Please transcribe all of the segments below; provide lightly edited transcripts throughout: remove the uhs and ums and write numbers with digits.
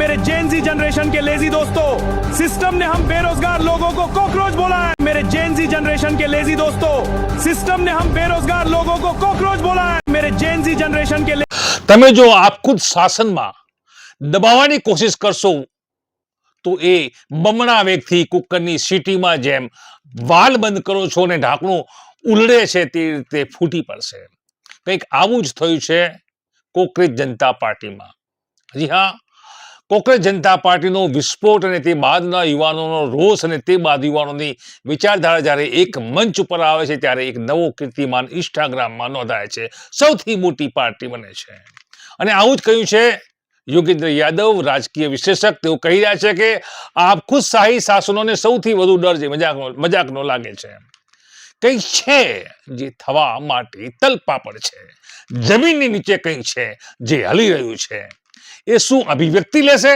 मेरे जेन जी जनरेशन के लेजी दोस्तों, सिस्टम ने हम बेरोजगार लोगों को कॉकरोच बोला है। मेरे जेन जी जनरेशन के लेजी दोस्तों, सिस्टम ने हम बेरोजगार लोगों को कॉकरोच बोला है। मेरे जेन जी जनरेशन के તમે જો આપ ખુદ શાસનમાં દબાવવાની કોશિશ કરશો તો એ બમણા વેગથી કુકરની સીટીમાં જેમ વાલ બંધ કરો છો અને ઢાંકણું ઉલડે છે તે રીતે ફૂટી પડશે. કંઈક આવું જ થયું છે કોકરેજ જનતા પાર્ટીમાં. જી હા, કોકરેજ જનતા પાર્ટીનો વિસ્ફોટ અને તે બાદના યુવાનોનો રોષ અને તે બાદ યુવાનોની વિચારધારા જ્યારે એક મંચ ઉપર આવે છે ત્યારે એક નવો કીર્તિમાન ઇન્સ્ટાગ્રામમાં નોંધાય છે. સૌથી મોટી પાર્ટી બને છે. અને આવું જ કહ્યું છે યોગેન્દ્ર યાદવ, રાજકીય વિશ્લેષક. તેઓ કહી રહ્યા છે કે આ ખુદ શાહી શાસનોને સૌથી વધુ ડર છે, મજાકનો લાગે છે. કંઈક છે જે થવા માટે તલપાપડ છે. જમીનની નીચે કંઈક છે જે હલી રહ્યું છે. એ શું અભિવ્યક્તિ લેશે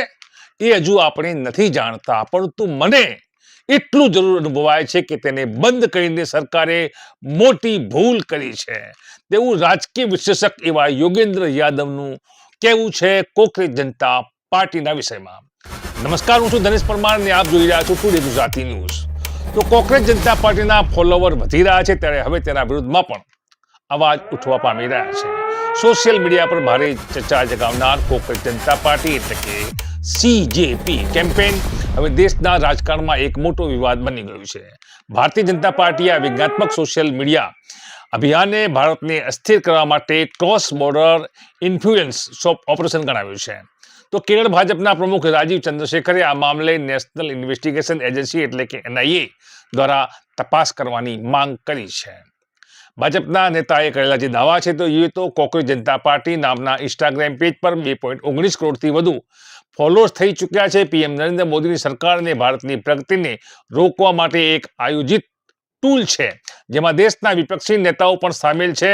એ હજુ આપણે નથી જાણતા, પરંતુ મને એટલું જરૂર અનુભવાય છે કે તેને બંધ કરીને સરકારે મોટી ભૂલ કરી છે તેવું રાજકીય વિશ્લેષક એવા યોગેન્દ્ર યાદવનું કહેવું છે કોકરેજ જનતા પાર્ટીના વિષયમાં. નમસ્કાર, હું છું ધનેશ પરમાર અને આપ જોઈ રહ્યા છો ટુડે ગુજરાતી ન્યૂઝ. તો કોકરેજ જનતા પાર્ટીના ફોલોવર વધી રહ્યા છે ત્યારે હવે તેના વિરુદ્ધમાં પણ અવાજ ઉઠવા પામી રહ્યા છે. સોશિયલ મીડિયા પર ભારે ચર્ચા જગાવનાર કોકરેજ જનતા પાર્ટી એટલે કે CJP કેમ્પેન હવે દેશના રાજકારણમાં એક મોટો વિવાદ બની ગયું છે. ભારતીય જનતા પાર્ટીએ આ વિજ્ઞાત્મક સોશિયલ મીડિયા અભિયાનને ભારતને અસ્થિર કરવા માટે ક્રોસ બોર્ડર ઇન્ફ્લુઅન્સ ઓપરેશન ગણાવ્યું છે. તો કેરળ ભાજપના પ્રમુખ રાજીવ ચંદ્રશેખરે આ મામલે નેશનલ ઇન્વેસ્ટિગેશન એજન્સી એટલે કે NIA દ્વારા તપાસ કરવાની માંગ કરી છે. ભાજપના નેતાએ કરેલા જે દાવા છે તો એ તો કોકરેજ જનતા પાર્ટી નામના ઇન્સ્ટાગ્રામ પેજ પર 2.19 કરોડથી વધુ ફોલોઅર્સ થઈ ચૂક્યા છે. PM નરેન્દ્ર મોદીની સરકારને ભારતની પ્રગતિને રોકવા માટે એક આયોજિત ટૂલ છે જેમાં દેશના વિપક્ષી નેતાઓ પણ સામેલ છે.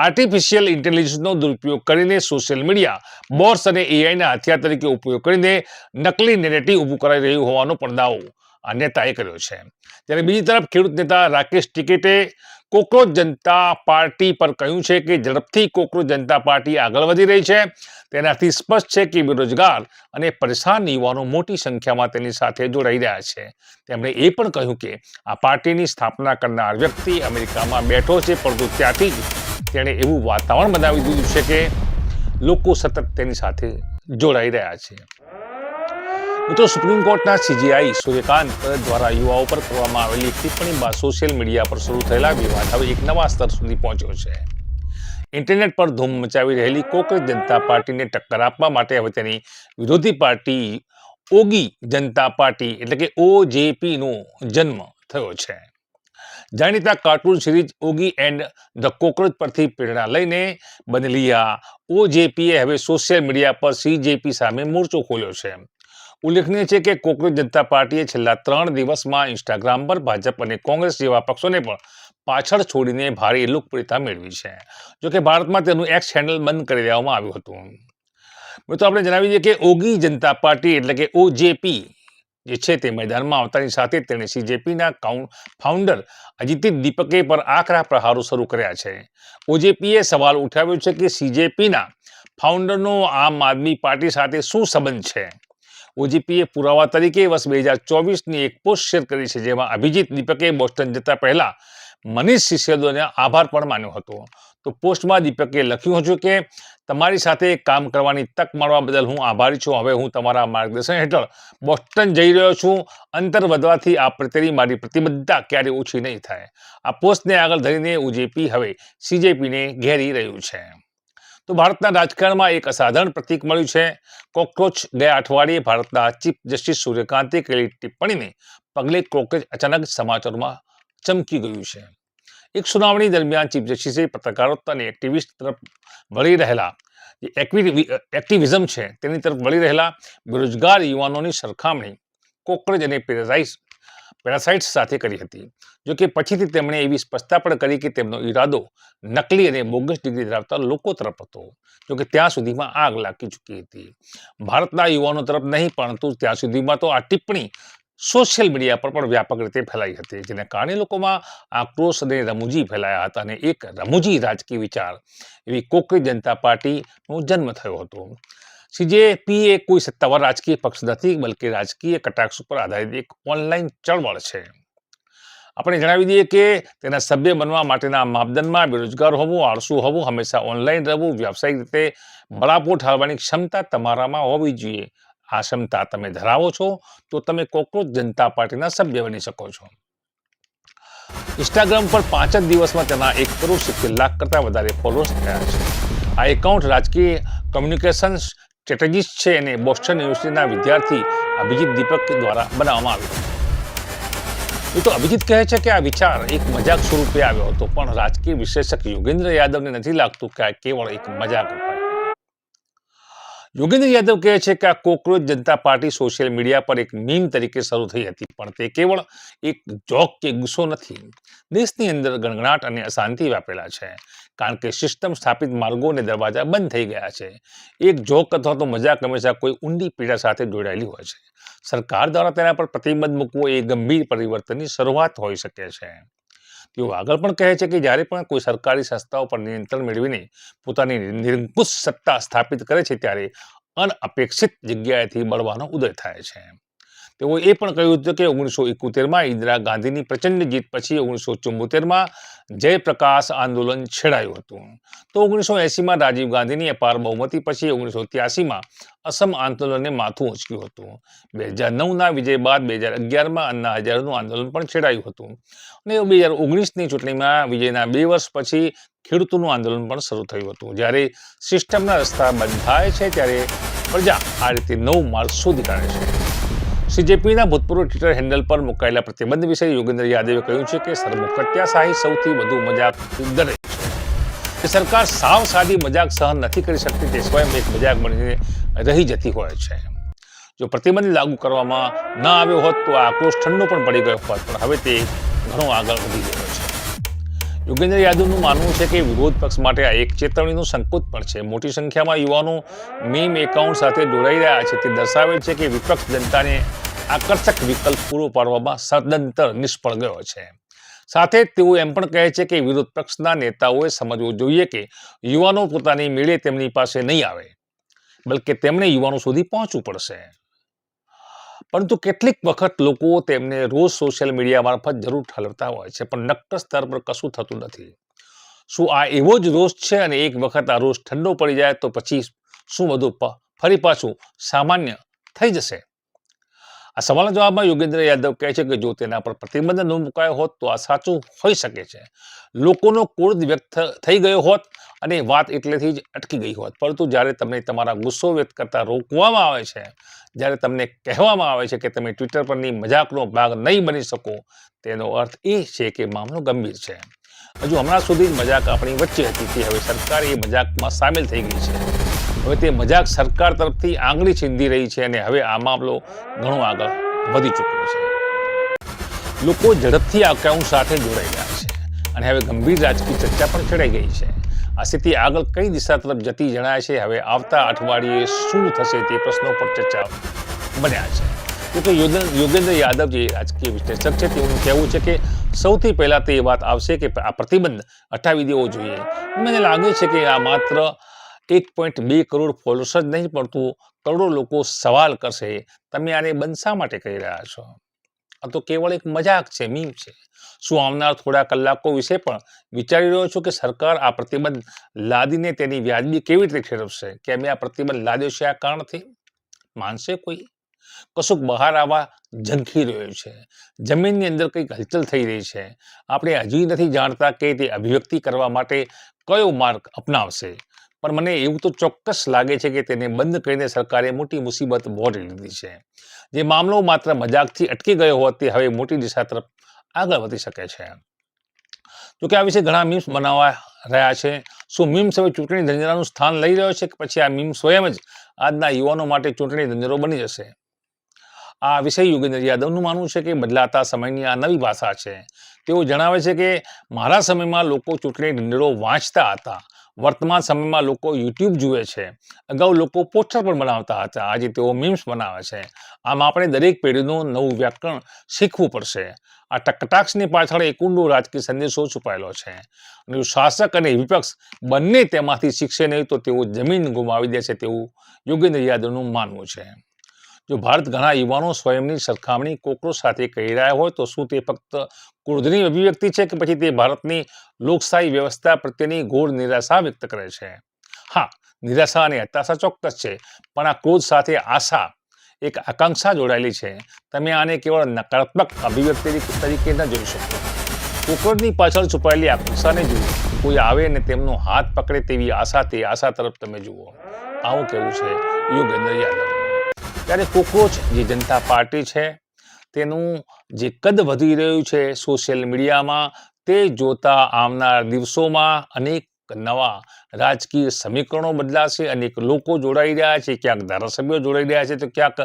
આર્ટિફિશિયલ ઇન્ટેલિજન્સનો દુરુપયોગ કરીને સોશિયલ મીડિયા બોટ્સ અને AIના હથિયાર તરીકે ઉપયોગ કરીને નકલી નેરેટિવ ઊભું કરાઈ રહ્યું હોવાનો પણ દાવો આ નેતાએ કર્યો છે. ત્યારે બીજી તરફ ખેડૂત નેતા રાકેશ ટિકેટે કોકરેજ જનતા પાર્ટી પર કહ્યું છે કે ઝડપથી કોકરેજ જનતા પાર્ટી આગળ વધી રહી છે. તેનાથી સ્પષ્ટ છે કે બેરોજગાર અને પરેશાન યુવાનો મોટી સંખ્યામાં તેની સાથે જોડાઈ રહ્યા છે. તેમણે એ પણ કહ્યું કે આ પાર્ટીની સ્થાપના કરનાર વ્યક્તિ અમેરિકામાં બેઠો છે, પરંતુ ત્યાંથી જ તેણે એવું વાતાવરણ બનાવી દીધું છે કે લોકો સતત તેની સાથે જોડાઈ રહ્યા છે. મિત્રો, સુપ્રીમ કોર્ટના CJI સૂર્યકાંત દ્વારા યુવાઓ પર કરવામાં આવેલી ટિપ્પણી બાદ સોશિયલ મીડિયા પર શરૂ થયેલા વિવાદ હવે એક નવા સ્તર સુધી પહોંચ્યો છે. ઇન્ટરનેટ પર ધૂમ મચાવી રહેલી કોકરેજ જનતા પાર્ટીને ટક્કર આપવા માટે હવે તેની વિરોધી પાર્ટી ઓગી જનતા પાર્ટી એટલે કે OJP નો જન્મ થયો છે. જાણીતા cartoon series Oggy and the cockroach પરથી પ્રેરણા લઈને બનેલી આ OJPએ હવે સોશિયલ મીડિયા પર CJP સામે મોરચો ખોલ્યો છે. ઉલ્લેખનીય છે કે કોકરેજ જનતા પાર્ટીએ છેલ્લા 3 દિવસમાં ઇન્સ્ટાગ્રામ પર ભાજપ અને કોંગ્રેસ જેવા પક્ષોને પણ પાછળ છોડીને ભારે લોકપ્રિયતા મેળવી છે. જોકે ભારતમાં તેનું એક્સ હેન્ડલ બંધ કરી દેવામાં આવ્યું હતું. મિત્રો, આપણે જણાવી દઈએ કે ઓગી જનતા પાર્ટી એટલે કે OJP જે છે તે મેદાનમાં આવતાની સાથે તેણે CJPના ફાઉન્ડર અજિત દીપકે પર આકરા પ્રહારો શરૂ કર્યા છે. OJPએ સવાલ ઉઠાવ્યો છે કે CJPના ફાઉન્ડરનો આમ આદમી પાર્ટી સાથે શું સંબંધ છે. OJPએ પુરાવા તરીકે વર્ષ 2024ની એક પોસ્ટ શેર કરી છે જેમાં અભિજીત દીપકે બોસ્ટન જતા પહેલા મનીષ સિસોદિયાનો આભાર પણ માન્યો હતો. તો પોસ્ટમાં દીપકે લખ્યું હતું કે તમારી સાથે કામ કરવાની તક મળવા બદલ હું આભારી છું. હવે હું તમારા માર્ગદર્શન હેઠળ બોસ્ટન જઈ રહ્યો છું. અંતર વધવાથી આ પ્રત્યેની મારી પ્રતિબદ્ધતા ક્યારેય ઓછી નહીં થાય. આ પોસ્ટને આગળ ધરીને OJP હવે CJPને ઘેરી રહ્યું છે. તો ભારતના રાજકારણમાં એક અસાધારણ પ્રતીક મળ્યું છે. કોકરોચ ગયા અઠવાડિયે ભારતના ચીફ જસ્ટિસ સૂર્યકાંતે કરેલી ટિપ્પણીને પગલે કોકરેજ અચાનક સમાચારોમાં ચમકી ગયું છે. એક સુનાવણી દરમિયાન ચીફ જસ્ટિસે પત્રકારો અને એક્ટિવિસ્ટ તરફ વળી રહેલા જે એક્ટિવિઝમ છે તેની તરફ વળી રહેલા બેરોજગાર યુવાનોની સરખામણી કોકરેજ અને પેરાસાઇટ્સ સાથે કરી હતી. જોકે પછીથી તેમણે એવી સ્પષ્ટતા પણ કરી કે તેમનો ઈરાદો નકલી અને બોગસ ડિગ્રી ધરાવતા લોકો તરફ હતો. જોકે ત્યાં સુધીમાં આગ લાગી ચૂકી હતી. ભારતના યુવાનો તરફ નહીં, પરંતુ ત્યાં સુધીમાં તો આ ટિપ્પણી સોશિયલ મીડિયા પર પણ વ્યાપક રીતે ફેલાઈ હતી, જેને કારણે લોકોમાં આક્રોશ અને રમૂજી ફેલાયા હતા અને એક રમૂજી રાજકીય વિચાર એવી કોકરેજ જનતા પાર્ટીનો જન્મ થયો હતો. સીજેપી એ કોઈ સત્તાવાર રાજકીય પક્ષ નથી, બલકે રાજકીય કટાક્ષ ઉપર આધારિત એક ઓનલાઈન ચળવળ છે. આપણે જણાવી દઈએ કે તેના સભ્ય બનવા માટેના માપદંડમાં બેરોજગાર હોવું, આળસુ હોવું, હંમેશા ઓનલાઈન રહેવું, વ્યાવસાયિક રીતે બળાપો ઠાલવાની ક્ષમતા તમારામાં હોવી જોઈએ. આ ક્ષમતા તમે ધરાવો છો તો તમે કોકરોચ જનતા પાર્ટીના સભ્ય બની શકો છો. ઇન્સ્ટાગ્રામ પર 5 જ દિવસમાં તેના 1,70,00,000 કરતાં વધારે ફોલોઅર્સ થયા છે. આ એકાઉન્ટ રાજકીય કોમ્યુનિકેશન સ્ટ્રેટેજિસ્ટ છે અને બોસ્ટન યુનિવર્સિટીના વિદ્યાર્થી અભિજીત દીપક દ્વારા બનાવવામાં આવ્યું. તો અભિજીત કહે છે કે આ વિચાર એક મજાક સ્વરૂપે આવ્યો હતો, પણ રાજકીય વિશ્લેષક યોગેન્દ્ર યાદવને નથી લાગતું કે આ કેવળ એક મજાક હતો. યોગેન્દ્ર યાદવ કહે છે કે આ કોકરોચ જનતા પાર્ટી સોશિયલ મીડિયા પર એક મીમ તરીકે શરૂ થઈ હતી, પણ તે કેવળ એક જોક કે ગુસ્સો નથી. દેશની અંદર ગણગણાટ અને અશાંતિ વ્યાપેલા છે, કારણ કે સિસ્ટમ સ્થાપિત માર્ગો અને દરવાજા બંધ થઈ ગયા છે. એક જોક અથવા તો મજાક હંમેશા કોઈ ઊંડી પીડા સાથે જોડાયેલી હોય છે. સરકાર દ્વારા તેના પર પ્રતિબંધ મૂકવો એ ગંભીર પરિવર્તનની શરૂઆત હોઈ શકે છે. તેઓ આગળ પણ કહે છે કે જ્યારે પણ કોઈ સરકારી સંસ્થાઓ પર નિયંત્રણ મેળવીને પોતાની નિરંકુશ સત્તા સ્થાપિત કરે છે, ત્યારે અનઅપેક્ષિત જગ્યાએથી બળવાનો ઉદય થાય છે. તેઓએ એ પણ કહ્યું હતું કે 1971માં ઇન્દિરા ગાંધીની પ્રચંડ જીત પછી 1974માં જયપ્રકાશ આંદોલન છેડાયું હતું. તો 1980માં રાજીવ ગાંધીની અપાર બહુમતી પછી 1983માં અસમ આંદોલને માથું ઊંચક્યું હતું. 2009ના વિજય બાદ 2011માં અન્ના હજારેનું આંદોલન પણ છેડાયું હતું અને 2019ની ચૂંટણીમાં વિજયના 2 વર્ષ પછી ખેડૂતોનું આંદોલન પણ શરૂ થયું હતું. જ્યારે સિસ્ટમના રસ્તા બંધ થાય છે, ત્યારે પ્રજા આ રીતે નવો માર્ગ શોધી કાઢે છે. સીજેપીના ભૂતપૂર્વ ટ્વિટર હેન્ડલ પર મુકાયેલા પ્રતિબંધ વિશે યોગેન્દ્ર યાદવે કહ્યું છે કે સરમુખત્યારશાહી સૌથી વધુ મજાકથી ડરે છે. સરકાર સાવ સાદી મજાક સહન નથી કરી શકતી, તે સ્વયં એક મજાક બનીને રહી જતી હોય છે. જો પ્રતિબંધ લાગુ કરવામાં ન આવ્યો હોત તો આ આક્રોશ ઠંડો પણ પડી ગયો હોત, પણ હવે તે ઘણો આગળ વધી ગયો છે. યોગેન્દ્ર યાદવનું માનવું છે કે વિરોધ પક્ષ માટે આ એક ચેતવણીનું સંકેત પણ છે. મોટી સંખ્યામાં યુવાનો મીમ એકાઉન્ટ સાથે જોડાઈ રહ્યા છે. તે દર્શાવે છે કે વિપક્ષ જનતાને આકર્ષક વિકલ્પ પૂરો પાડવામાં સદંતર નિષ્ફળ ગયો છે. સાથે જ તેઓ એમ પણ કહે છે કે વિરોધ પક્ષના નેતાઓએ સમજવું જોઈએ કે યુવાનો પોતાની મેળે તેમની પાસે નહીં આવે, બલકે તેમણે યુવાનો સુધી પહોંચવું પડશે. પરંતુ કેટલીક વખત લોકો તેમને રોજ સોશિયલ મીડિયા મારફત જરૂર ઠાલવતા હોય છે, પણ નક્કર સ્તર પર કશું થતું નથી. શું આ એવો જ રોષ છે અને એક વખત આ રોષ ઠંડો પડી જાય તો પછી શું બધું ફરી પાછું સામાન્ય થઈ જશે? આ સવાલના જવાબમાં યોગેન્દ્ર યાદવ કહે છે કે જો તેના પર પ્રતિબંધ ન મુકાયો હોત તો આ સાચું હોઈ શકે છે. લોકોનો ક્રોધ વ્યક્ત થઈ ગયો હોત અને વાત એટલેથી જ અટકી ગઈ હોત. પરંતુ જ્યારે તમને તમારા ગુસ્સો વ્યક્ત કરતા રોકવામાં આવે છે, જ્યારે તમને કહેવામાં આવે છે કે તમે ટ્વિટર પરની મજાકનો ભાગ નહીં બની શકો, તેનો અર્થ એ છે કે મામલો ગંભીર છે. હજુ હમણાં સુધી જ મજાક આપણી વચ્ચે હતી, તે હવે સરકાર એ મજાકમાં સામેલ થઈ ગઈ છે. હવે તે મજાક સરકાર તરફથી આંગળી ચીંધી રહી છે અને હવે આ મામલો ઘણો આગળ વધી ચૂક્યો છે. લોકો ઝડપથી આ એકાઉન્ટ સાથે જોડાઈ રહ્યા છે અને હવે ગંભીર રાજકીય ચર્ચા પણ છેડાઈ ગઈ છે. આ સ્થિતિ આગળ કઈ દિશા તરફ જતી જણાય છે. હવે આવતા અઠવાડિયે શું થશે તે પ્રશ્નો પર ચર્ચા બન્યા છે. જોકે યોગેન્દ્ર યાદવ જે રાજકીય વિશ્લેષક છે, તેઓનું કહેવું છે કે સૌથી પહેલા તે વાત આવશે કે આ પ્રતિબંધ હટાવી દેવો જોઈએ. મને લાગે છે કે આ માત્ર 1.2 કરોડ ફોલોઅર્સ જ નહીં, પરંતુ કરોડો લોકો સવાલ કરશે, તમે આને બંધ શા માટે કહી રહ્યા છો? આ તો કેવળ એક મજાક છે, મીમ છે. શું આવનાર થોડા કલાકો વિશે પણ વિચારી રહ્યો છો કે સરકાર આ પ્રતિબંધ લાદીને તેની વ્યાજબી કેવી રીતે ઠેરવશે? કે અમે આ પ્રતિબંધ લાદ્યો છે આ કારણથી? માનશે કોઈ? કશુંક બહાર આવવા ઝંખી રહ્યું છે. જમીનની અંદર કંઈક હલચલ થઈ રહી છે. આપણે હજી નથી જાણતા કે તે અભિવ્યક્તિ કરવા માટે કયો માર્ગ અપનાવશે, પણ મને એવું તો ચોક્કસ લાગે છે કે તેને બંધ કરીને સરકારે મોટી મુસીબત વહોરી લીધી છે. જે મામલો માત્ર મજાકથી અટકી ગયો હોત, તે હવે મોટી દિશા તરફ આગળ વધી શકે છે. જોકે આ વિશે ઘણા મીમ્સ બનાવવા રહ્યા છે. શું મીમ્સ હવે ચૂંટણી ધંધેરાનું સ્થાન લઈ રહ્યો છે કે પછી આ મીમ્સ સ્વયં જ આજના યુવાનો માટે ચૂંટણી ધંધેરો બની જશે? આ વિષય યોગેન્દ્ર યાદવનું માનવું છે કે બદલાતા સમયની આ નવી ભાષા છે. તેઓ જણાવે છે કે મારા સમયમાં લોકો ચૂંટણી ઢંઢેરો વાંચતા હતા, વર્તમાન સમયમાં લોકો યુટ્યુબ જુએ છે. અગાઉ લોકો પોસ્ટર પણ બનાવતા હતા, આજે તેઓ મીમ્સ બનાવે છે. આમ આપણે દરેક પેઢીનું નવું વ્યાકરણ શીખવું પડશે. આ કટાક્ષની પાછળ એક ઊંડો રાજકીય સંદેશો છુપાયેલો છે. અને જો શાસક અને વિપક્ષ બંને તેમાંથી શીખશે નહીં તો તેઓ જમીન ગુમાવી દેશે તેવું યોગેન્દ્ર યાદવનું માનવું છે. જો ભારત ઘણા યુવાનો સ્વયંની સરખામણી કોકરોચ સાથે કરી રહ્યા હોય તો શું તે ફક્ત ક્રોધની અભિવ્યક્તિ છે કે પછી તે ભારતની લોકશાહી વ્યવસ્થા પ્રત્યેની ઘોર નિરાશા વ્યક્ત કરે છે? હા, નિરાશા અને હતાશા ચોક્કસ છે, પણ આ ક્રોધ સાથે આશા, એક આકાંક્ષા જોડાયેલી છે. તમે આને કેવળ નકારાત્મક અભિવ્યક્તિ તરીકે ન જોઈ શકો. કોકરોચની પાછળ છુપાયેલી આકાંક્ષાને જુઓ. કોઈ આવે અને તેમનો હાથ પકડે તેવી આશા, તે આશા તરફ તમે જુઓ. આવું કેવું છે યોગેન્દ્ર યાદવ. ત્યારે કોકરોચ જે જનતા પાર્ટી છે તેનું જે કદ વધી રહ્યું છે સોશિયલ મીડિયામાં, તે જોતા આવનાર દિવસોમાં અનેક નવા રાજકીય સમીકરણો બદલાશે. અનેક લોકો જોડાઈ રહ્યા છે, ક્યાંક ધારાસભ્યો જોડાઈ રહ્યા છે તો ક્યાંક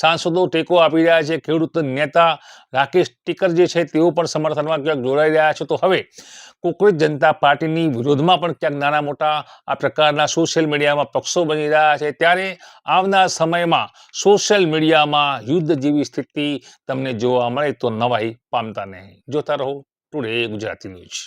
સાંસદો ટેકો આપી રહ્યા છે. ખેડૂત નેતા રાકેશ ટીકર જે છે તેઓ પણ સમર્થનમાં ક્યાંક જોડાઈ રહ્યા છે. તો હવે કોકરોચ જનતા પાર્ટીની વિરોધમાં પણ ક્યાંક નાના મોટા આ પ્રકારના સોશિયલ મીડિયામાં પક્ષો બની રહ્યા છે. ત્યારે આવનાર સમયમાં સોશિયલ મીડિયામાં યુદ્ધ જેવી સ્થિતિ તમને જોવા મળે તો નવાઈ પામતા નહીં. જોતા રહો ટુડે ગુજરાતી ન્યૂઝ.